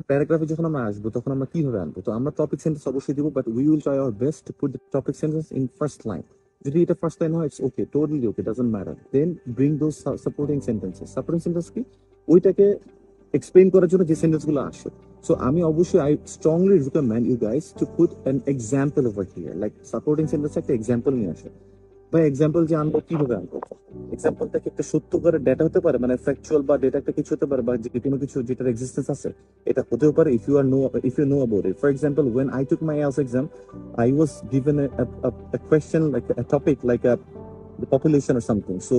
প্যারাগ্রাফে যখন আমরা আসবো তখন আমরা কিভাবে আনবো? তো আমরা টপিক সেন্টেন্স অবশ্যই দিব, but we will try our best to put the topic sentence in first line. যদি এটা ফার্স্ট লাইন হয়, it's okay, totally okay, doesn't matter. Then bring those supporting sentences. Supporting sentence কি? ওইটাকে explain করার জন্য যে সেন্টেন্স গুলো আসে। সো আমি অবশ্যই I strongly recommend you guys to put an example over here, like supporting sentence একটা এক্সাম্পল নিয়ে আসে। বা এক্সাম্পল যে আনবো, কিভাবে আনবো? এক্সাম্পলটা কি একটা সত্য করে ডেটা হতে পারে, মানে ফ্যাকচুয়াল বা ডেটা একটা কিছু হতে পারে, বা যে কোনো কিছু যেটার এক্সিস্টেন্স আছে, এটা হতেও পারে if you know about it. For example, when I took my IELTS exam, I was given a question, like a topic, like the population or something. So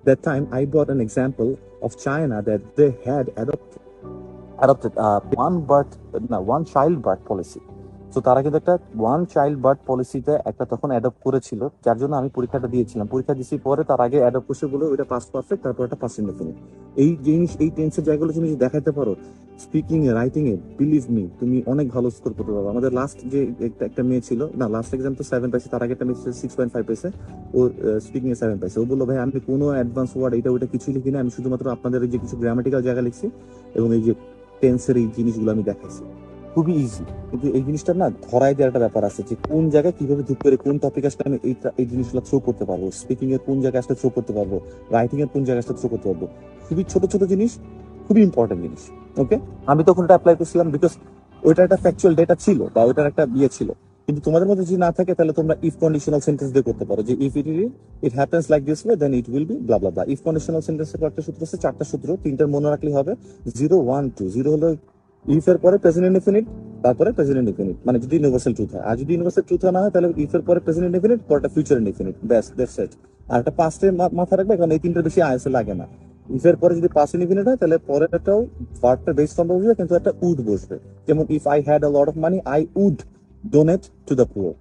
that time I brought an example of China, that they had adopted one child birth policy. তো তারা কিন্তু একটা one child birth পলিসিতে একটা তখন adopt করেছিল, যার জন্য আমি পরীক্ষাটা দিয়েছিলাম। পরীক্ষা দিয়েছি পরে, তার আগে অ্যাডপ্ট করছে বলে ওইটা পাস পারফেক্ট, তারপর একটা পাস ইনডেফিনিট। এই জিনিস, এই টেন্সের জায়গাগুলো তুমি যদি দেখাতে পারো স্পিকিং এ, রাইটিং এ, বিলিভ মি, তুমি অনেক ভালো স্কোর করতে পারবে। আমাদের লাস্ট যে একটা মেয়ে ছিল না, লাস্ট এক্সাম তো 7 পাইছে, তার আগে একটা মেয়ে ছিল 6.5 পাইছে। ও স্পিকিং এ 7 পাইছে। ও বললো, ভাই আমি কোনো অ্যাডভান্স ওয়ার্ড এটা ওইটা কিছুই লিখি না, আমি শুধুমাত্র আপনাদের এই যে কিছু গ্রামাটিক্যাল জায়গা লিখছি এবং এই যে টেন্সের এই জিনিসগুলো আমি দেখাইছি। খুবই ইজি। কিন্তু এই জিনিসটা না ধরাই দেওয়ার একটা ব্যাপার আছে, যে কোন জায়গায় কিভাবে ধুপ করে কোন টপিক আসলে আমি এই জিনিসগুলো থ্রো করতে পারবো, স্পিকিং এর কোন জায়গায় আসলে থ্রো করতে পারবো, রাইটিং এর কোন জায়গায় আসলে থ্রো করতে পারবো। খুবই ছোট ছোট জিনিস, খুবই ইম্পর্টেন্ট জিনিস। ওকে, আমি তখন এটা অ্যাপ্লাই করছিলাম বিকজ ওইটা একটা ফ্যাকচুয়াল ডেটা ছিল, বা ওইটার একটা ইয়ে ছিল। কিন্তু তোমাদের মধ্যে যদি না থাকে, তাহলে তোমরা ইফ কন্ডিশনাল সেন্টেন্স দিয়ে করতে পারো, যে if it happens like this way, then it will be blah blah blah. If conditional সেন্টেন্সের কয়েকটা সূত্র আছে, 4টা সূত্র, 3টার মনে রাখলে হবে। 0 1 2। 0 হলো ইফ এর পরে প্রেজেন্ট ইনডেফিনিট, তারপরে প্রেজেন্ট ইনডেফিনিট, মানে যদি ইউনিভার্সাল ট্রুথ হয়। আর যদি ইউনিভার্সাল ট্রুথ না হয়, তাহলে ইফ এর পরে প্রেজেন্ট ইনডেফিনিট, পরেরটা ফিউচার ইনডেফিনিট, ব্যাস, দ্যাটস ইট। আর একটা পাস্টে মাথা রাখবে, কারণ এই তিনটার বেশি আইএসএ লাগে না। ইফ এর পরে যদি পাস্ট ইনডেফিনিট হয়, তাহলে পরেরটাও ভার্বটা বেস ফর্ম বসবে, কিন্তু একটা উড বসবে। যেমন if I had a lot of money, I would donate to the poor.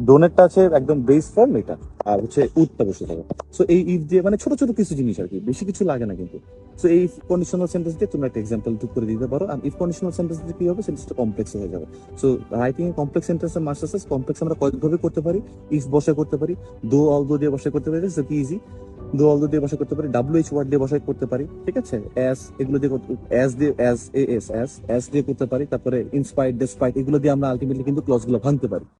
ডোনেটটা আছে একদম বেস ফর্ম এটা, আর হচ্ছে উডটা বসে থাকে। সো এই ইফ দিয়ে মানে ছোট ছোট কিছু জিনিস আর কি, বেশি কিছু লাগে না কিন্তু। সো এই কন্ডিশনাল সেন্টেন্স দিয়ে তুমি একটা এক্সাম্পল টুক করে দিতে পারো। আর ইফ কন্ডিশনাল সেন্টেন্স দিয়ে কি হবে, সেন্টেন্সটা কমপ্লেক্স হয়ে যাবে। সো রাইটিং এ কমপ্লেক্স সেন্টেন্সের মাস্টার্স কমপ্লেক্স আমরা কয়েকভাবে করতে পারি। ইফ বসে করতে পারি, দো অল দো দিয়ে বসে করতে পারি, সো কি ইজি। দো অল দো দিয়ে বসে করতে পারি, WH ওয়ার্ড দিয়ে বসে করতে পারি, ঠিক আছে। এস এগুলো দিয়ে এস দিয়ে, S A S S S দিয়ে করতে পারি। তারপরে ইনস্পায়ার্ড, ডেসপাইট, এগুলো দিয়ে আমরা আলটিমেটলি কিন্তু ক্লজ গুলো ভাঙতে পারি।